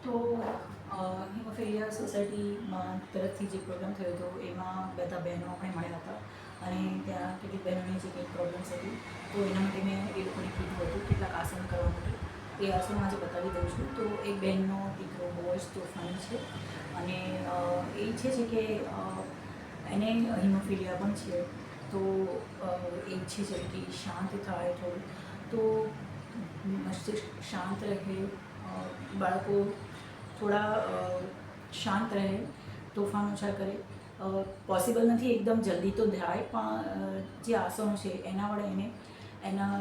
તો હિમોફિલિયા સોસાયટીમાં તરફથી જે પ્રોગ્રામ થયો હતો એમાં બધા બહેનો આપણે મળ્યા હતા અને ત્યાં કેટલીક બહેનોની જે કંઈક પ્રોબ્લેમ્સ હતી તો એના માટે મેં એ લોકોને કીધું હતું કેટલાક આસન કરવા માટે એ આસન આજે બતાવી દઉં છું. તો એક બહેનનો દીકરો બહુ જ તોફાની છે અને એ ઈચ્છે છે કે એને હિમોફિલિયા પણ છે. તો એ ઈચ્છે છે કે શાંત થાય થોડું, તો મસ્તિષ્ક શાંત રહે, બાળકો થોડા શાંત રહે, તોફાન ઓછા કરે. પોસિબલ નથી એકદમ જલ્દી તો થાય, પણ જે આસનો છે એના વડે એને એના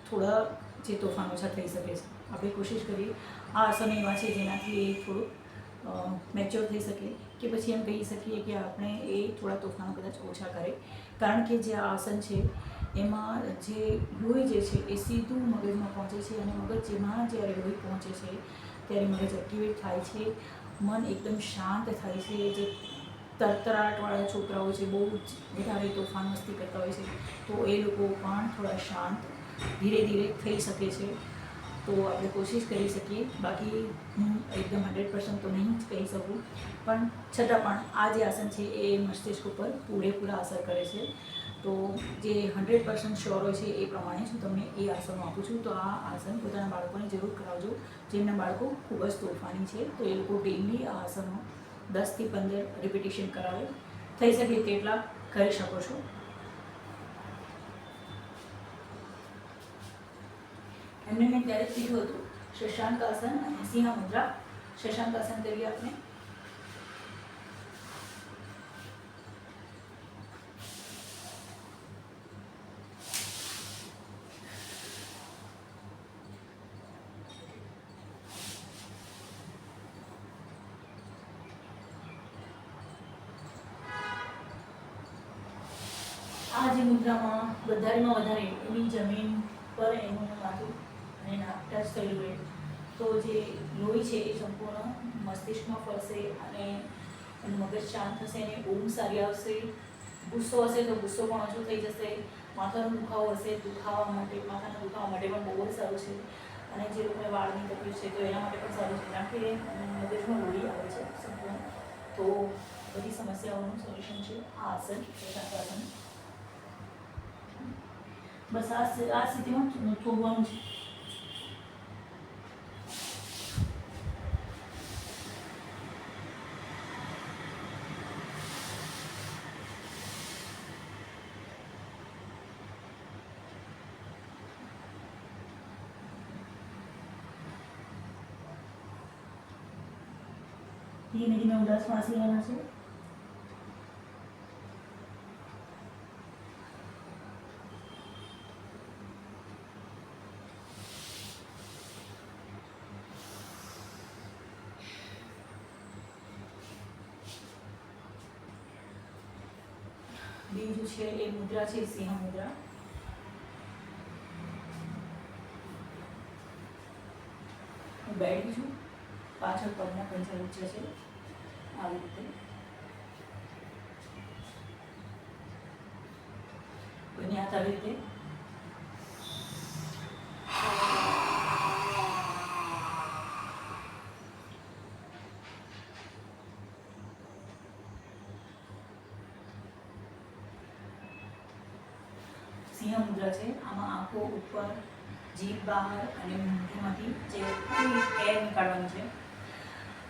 થોડા જે તોફાન ઓછા થઈ શકે છે. આપણે કોશિશ કરીએ. આ આસનો એવા છે જેનાથી એ થોડું મેચ્યોર થઈ શકે, કે પછી એમ કહી શકીએ કે આપણે એ થોડા તોફાનો કદાચ ઓછા કરે. કારણ કે જે આ આસન છે એમાં જે લોહી જે છે એ સીધું મગજમાં પહોંચે છે અને મગજ જેમાં જ્યારે લોહી પહોંચે છે ત્યારે મગજ એક્ટિવેટ થાય છે, મન એકદમ શાંત થાય છે. જે તરતરાટવાળા છોકરાઓ છે, બહુ જ વધારે તોફાન મસ્તી કરતા હોય છે, તો એ લોકો પણ થોડા શાંત ધીરે ધીરે થઈ શકે છે. તો આપણે કોશિશ કરી શકીએ. બાકી હું એકદમ 100% તો નહીં જ કહી શકું, પણ છતાં પણ આ જે આસન છે એ મસ્તિષ્ક ઉપર પૂરેપૂરા અસર કરે છે. તો જે 100% શ્યોર હોય છે એ પ્રમાણે હું તમને એ આસનો આપું છું. તો આ આસન પોતાના બાળકોને જરૂર કરાવજો. જેમના બાળકો ખૂબ જ તોફાની છે તો એ લોકો ડેઈલી આ આસનો 10થી 15 રિપીટેશન કરાવે. થઈ શકે તેટલા કરી શકો છો. એમને મેં ત્યારે જ કીધું હતું શશાંક આસન અને સિંહ મુદ્રા. શશાંક આસન કરીએ આપણે. આ જે મુદ્રામાં વધારેમાં વધારે એની જમીન પર એનું માથું અને નાક ટચ થયેલું રહે, તો જે લોહી છે એ સંપૂર્ણ મસ્તિષ્કમાં ફરશે અને એનું મગજ શાંત થશે અને ઊંઘ સારી આવશે. ગુસ્સો હશે તો ગુસ્સો પણ ઓછો થઈ જશે. માથાનો દુખાવો હશે, માથાના દુખાવા માટે પણ બહુ જ સારું છે. અને જે લોકોને વાળની તકલીફ છે તો એના માટે પણ સારું છે, કારણ કે મગજમાં લોહી આવે છે સંપૂર્ણ. તો બધી સમસ્યાઓનું સોલ્યુશન છે આ આસન, શશાંક આસન. બસ આ સ્થિતિમાં થોડવાનું છે. ધીમે ધીમે ઊંડા શ્વાસ લેવાના છે. બીજું છે એ મુદ્રા છે સિંહ મુદ્રા. હું બેઠી છું, પાછળ પગના પંજા ઊંચા છે, આવી રીતે. બંને હાથ આવી રીતે. સિંહ મુદ્રા છે. આમાં આંખો ઉપર, જીભ બહાર અને મોઢામાંથી જે એર નીકાળવાની છે.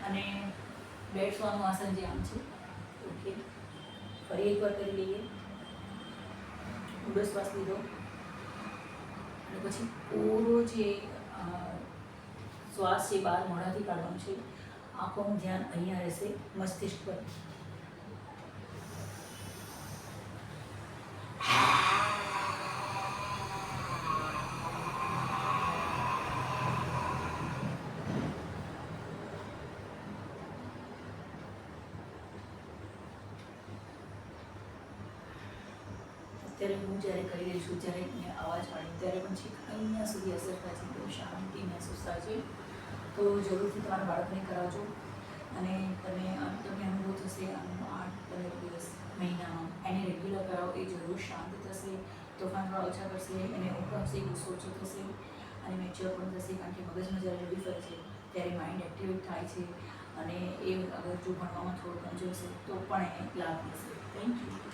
અને બેસવાનું આસન જે આમ છે. ઓકે, ફરી એકવાર કરી લઈએ. ઊંડો શ્વાસ લીધો અને પછી પૂરો જે શ્વાસ છે બહાર મોઢાથી કાઢવાનું છે. આંખોનું ધ્યાન અહીંયા રહેશે, મસ્તિષ્ક પર. અત્યારે હું જ્યારે કરી રહી છું, જ્યારે મેં અવાજ પાડ્યો ત્યારે પણ છેક અહીંયા સુધી અસર થાય છે, તો શાંતિ મહેસૂસ થાય છે. તો જરૂરથી તમારા બાળકને કરાવજો અને તમને અનુભવ થશે આનું 8-15 દિવસ મહિનામાં. એને રેગ્યુલર કરાવો, એ જરૂર શાંત થશે, તોફાન થોડા ઓછા કરશે, એને ઊંઘ આવશે, ગુસ્સો ઓછો થશે અને મેચ્યોર પણ થશે. કારણ કે મગજમાં જ્યારે લોહી ફરે છે ત્યારે માઇન્ડ એક્ટિવેટ થાય છે અને એ અગર જો ભણવામાં થોડું કમજોર છે તો પણ એને લાભ મળશે. Thank you.